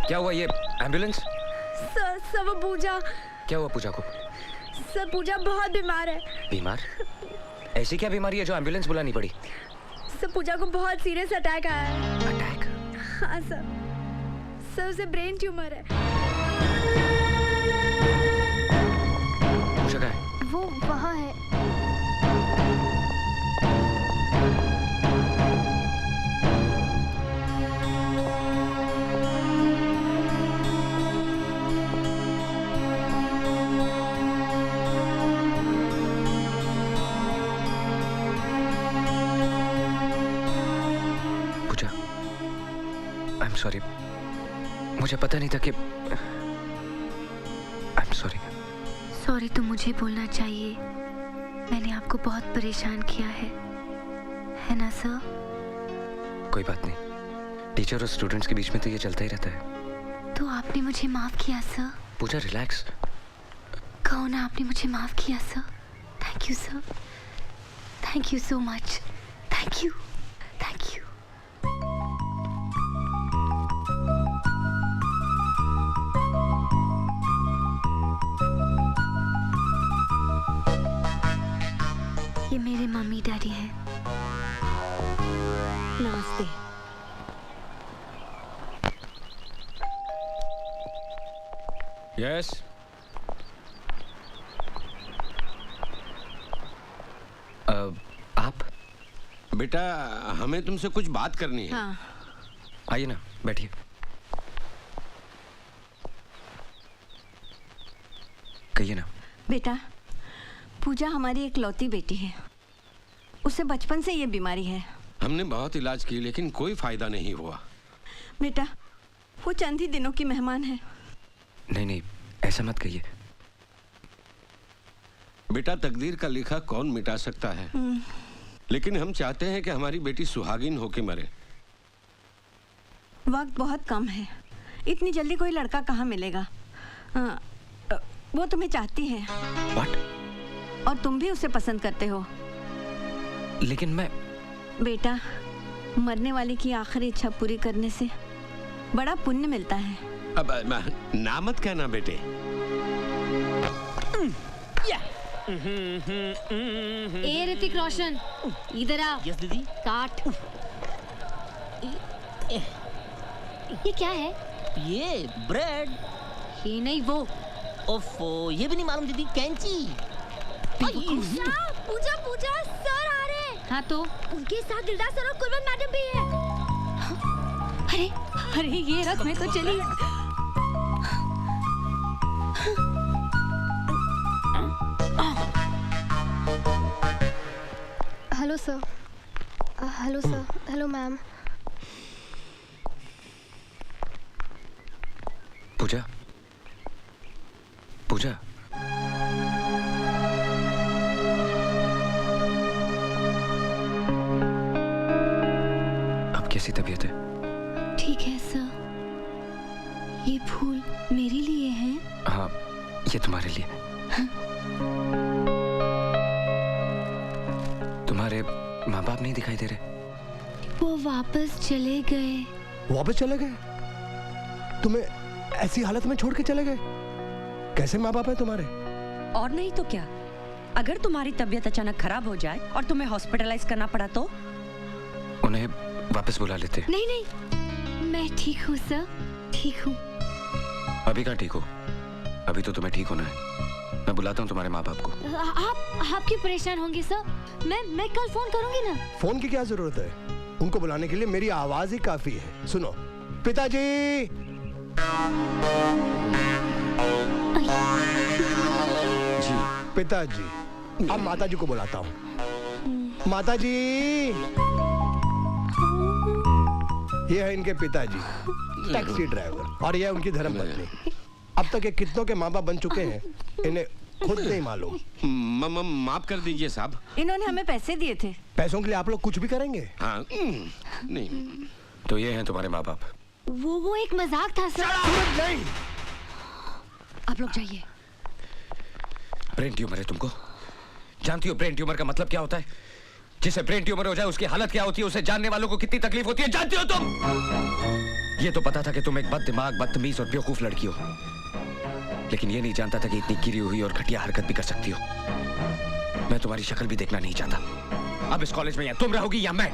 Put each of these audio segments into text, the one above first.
क्या हुआ? ये एम्बुलेंस? सर वो पूजा। क्या हुआ पूजा को? सर पूजा बहुत बीमार है। बीमार? ऐसी क्या बीमारी है जो एम्बुलेंस बुलानी पड़ी? सर पूजा को बहुत सीरियस अटैक आया है। अटैक? हाँ सर उसे ब्रेन ट्यूमर है। पूजा कहाँ है? वो वहाँ है। सॉरी, मुझे पता नहीं था कि I'm sorry। सॉरी तो मुझे बोलना चाहिए। मैंने आपको बहुत परेशान किया है ना सर? कोई बात नहीं, टीचर और स्टूडेंट्स के बीच में तो ये चलता ही रहता है। तो आपने मुझे माफ किया सर? पूजा रिलैक्स। कहो ना आपने मुझे माफ किया sir. Thank you sir, thank you so much. Thank you, thank you. ये मेरे मम्मी डैडी हैं। नमस्ते। यस। आप? बेटा हमें तुमसे कुछ बात करनी है। हाँ। आइए ना, बैठिए। कहिए ना। बेटा पूजा हमारी एक लौती बेटी है। उसे बचपन से ये बीमारी है। हमने बहुत इलाज की लेकिन कोई फायदा नहीं हुआ। बेटा वो चंद ही दिनों की मेहमान है। नहीं, ऐसा मत कहिए। बेटा तकदीर का लिखा कौन मिटा सकता है, लेकिन हम चाहते हैं कि हमारी बेटी सुहागिन होके मरे। वक्त बहुत कम है, इतनी जल्दी कोई लड़का कहाँ मिलेगा। वो तुम्हें चाहती है। What? और तुम भी उसे पसंद करते हो। लेकिन मैं... बेटा मरने वाले की आखिरी इच्छा पूरी करने से बड़ा पुण्य मिलता है। अब ना मत कहना बेटे। ए ऋतिक रोशन, इधर आ। यस दीदी। काट। ये क्या है? ये ब्रेड। ये नहीं वो। ओफो, ये भी नहीं मालूम दीदी। कैंची। पूजा पूजा सर आ रहे हैं। हाँ तो उनके साथ दिलदार सर और कुलवंत मैडम भी है। अरे अरे ये रथ में तो चली। Hello sir. Hello sir. Hello ma'am. Pooja, Pooja. अब कैसी तबीयत है? ठीक है सर। ये फूल मेरे लिए हैं? हाँ, ये तुम्हारे लिए। हाँ? तुम्हारे माँ बाप नहीं दिखाई दे रहे? वो वापस चले गए। वापस चले गए? तुम्हें ऐसी हालत में छोड़ के चले गए? कैसे माँ बाप है तुम्हारे? और नहीं तो क्या, अगर तुम्हारी तबीयत अचानक खराब हो जाए और तुम्हें हॉस्पिटलाइज करना पड़ा तो? उन्हें वापस बुला लेते। नहीं, मैं ठीक हूँ सर, ठीक हूँ। अभी कहाँ ठीक हो? अभी तो तुम्हें ठीक होना है। मैं बुलाता हूँ तुम्हारे माँ बाप को। आप क्यों परेशान होंगे सर? मैं कल फोन करूंगी ना। फोन की क्या जरूरत है? उनको बुलाने के लिए मेरी आवाज ही काफी है। सुनो, पिताजी। जी पिताजी। अब माताजी को बुलाता हूँ। माताजी, ये है इनके पिताजी, टैक्सी ड्राइवर, और यह है उनकी धर्मपत्नी। अब तक ये कितनों के माँ बाप बन चुके हैं, इन्हें खुद नहीं मालूम। माफ कर दीजिए साहब। इन्होंने हमें पैसे दिए थे। पैसों के लिए आप लोग कुछ भी करेंगे? हाँ, नहीं। तो ये हैं तुम्हारे माँ बाप। वो एक मजाक था सर। नहीं। आप लोग जाइए। ब्रेन ट्यूमर है तुमको? जानती हो ब्रेन ट्यूमर का मतलब क्या होता है? जिसे ब्रेन ट्यूमर हो जाए उसकी हालत क्या होती है, उसे जानने वालों को कितनी तकलीफ होती है, जानती हो तुम? ये तो पता था कि तुम एक बददिमाग, बदतमीज और बेवकूफ लड़की हो, लेकिन ये नहीं जानता था कि इतनी गिरी हुई और घटिया हरकत भी कर सकती हो। मैं तुम्हारी शक्ल भी देखना नहीं चाहता। अब इस कॉलेज में या तुम रहोगी या मैं।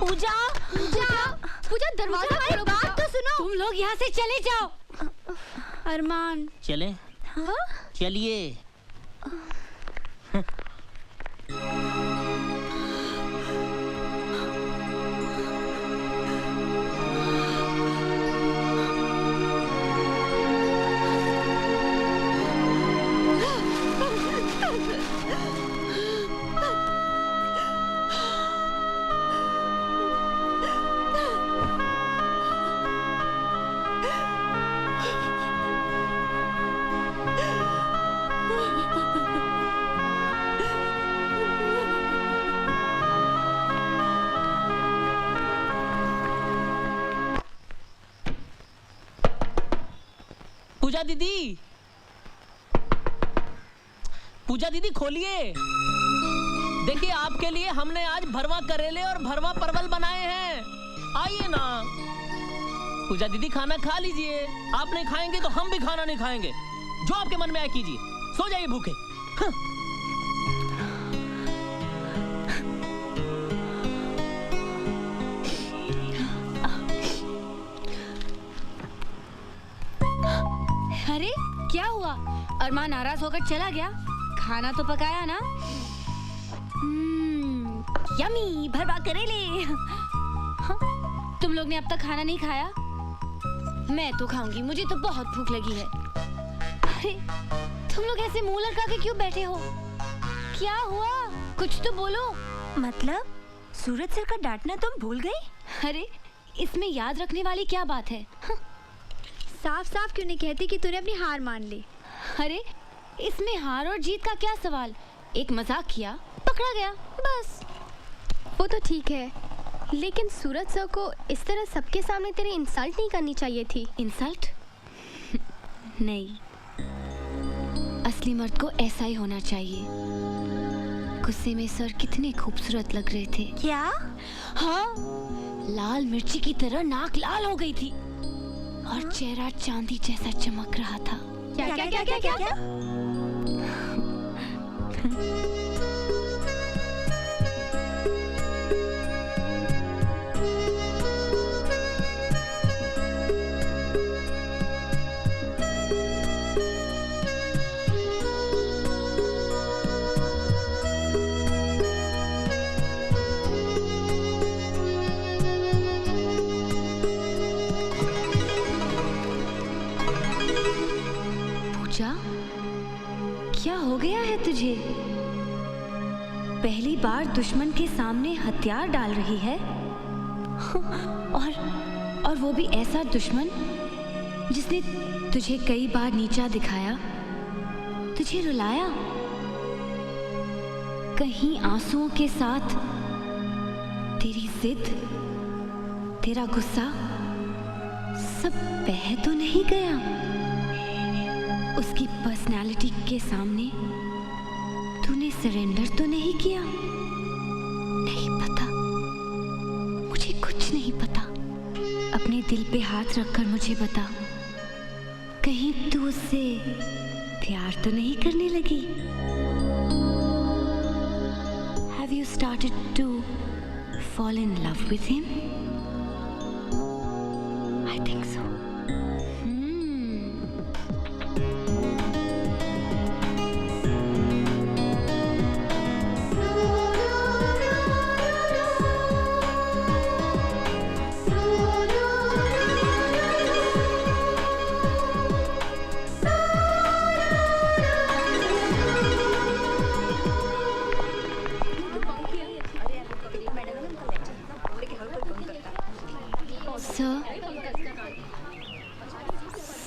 पूजा, पूजा, पूजा, दरवाजा खोलो। बात तो सुनो। तुम लोग यहाँ से चले जाओ। अरमान, चले? हाँ? चलिए। पूजा दीदी, पूजा दीदी खोलिए। देखिए आपके लिए हमने आज भरवा करेले और भरवा परवल बनाए हैं, आइए ना। पूजा दीदी खाना खा लीजिए। आप नहीं खाएंगे तो हम भी खाना नहीं खाएंगे। जो आपके मन में आए कीजिए, सो जाइए भूखे। अरे क्या हुआ? अरमान नाराज होकर चला गया? खाना तो पकाया ना? यमी भरवा करेले। हाँ, तुम लोग ने अब तक खाना नहीं खाया? मैं तो खाऊंगी, मुझे तो बहुत भूख लगी है। अरे तुम लोग ऐसे मुंह लटका के क्यों बैठे हो? क्या हुआ? कुछ तो बोलो। मतलब सूरज सर का डांटना तुम भूल गई? अरे इसमें याद रखने वाली क्या बात है? साफ साफ क्यों नहीं कहती कि तूने अपनी हार मान ली? अरे इसमें हार और जीत का क्या सवाल? एक मजाक किया, पकड़ा गया, बस। वो तो ठीक है, लेकिन सूरज सर को इस तरह सबके सामने तेरी इंसल्ट नहीं करनी चाहिए थी। इंसल्ट? नहीं, असली मर्द को ऐसा ही होना चाहिए। गुस्से में सर कितने खूबसूरत लग रहे थे। क्या? हाँ, लाल मिर्ची की तरह नाक लाल हो गई थी और चेहरा चांदी जैसा चमक रहा था। क्या क्या क्या क्या क्या, क्या? क्या हो गया है तुझे? पहली बार दुश्मन के सामने हथियार डाल रही है और वो भी ऐसा दुश्मन जिसने तुझे कई बार नीचा दिखाया, तुझे रुलाया, कहीं आंसुओं के साथ तेरी जिद, तेरा गुस्सा सब बह तो नहीं गया? उसकी पर्सनालिटी के सामने तूने सरेंडर तो नहीं किया? नहीं पता, मुझे कुछ नहीं पता। अपने दिल पे हाथ रखकर मुझे बता, कहीं तू उससे प्यार तो नहीं करने लगी? Have you started to fall in love with him? I think so.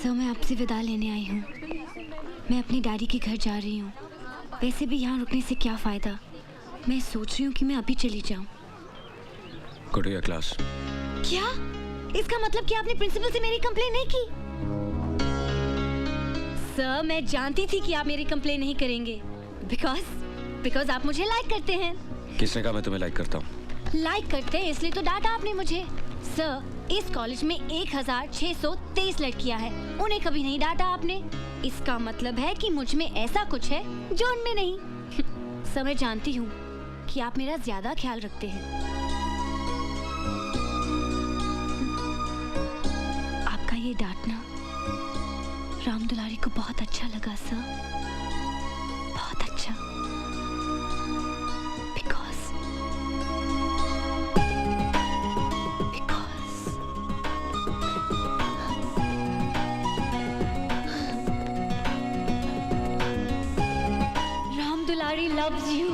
Sir, मैं आपसे विदा लेने आई हूँ। मैं अपनी डैडी के घर जा रही हूँ। वैसे भी यहाँ रुकने से क्या फ़ायदा? मैं सोच रही हूँ कि मैं अभी चली जाऊँ। Go to your class. क्या? इसका मतलब कि आपने प्रिंसिपल से मेरी कंप्लेन नहीं की? सर, मैं जानती थी कि आप मेरी कंप्लेन नहीं करेंगे बिकॉज आप मुझे लाइक करते हैं। किसने कहा मैं तुम्हें लाइक करता हूँ? लाइक करते हैं इसलिए तो डांटा आपने मुझे। सर, इस कॉलेज में 1623 लड़कियां हैं, उन्हें कभी नहीं डांटा आपने। इसका मतलब है कि मुझ में ऐसा कुछ है जो उनमें नहीं। सर, मैं जानती हूँ कि आप मेरा ज्यादा ख्याल रखते हैं। आपका ये डांटना राम दुलारी को बहुत अच्छा लगा सर, बहुत अच्छा। Loves you.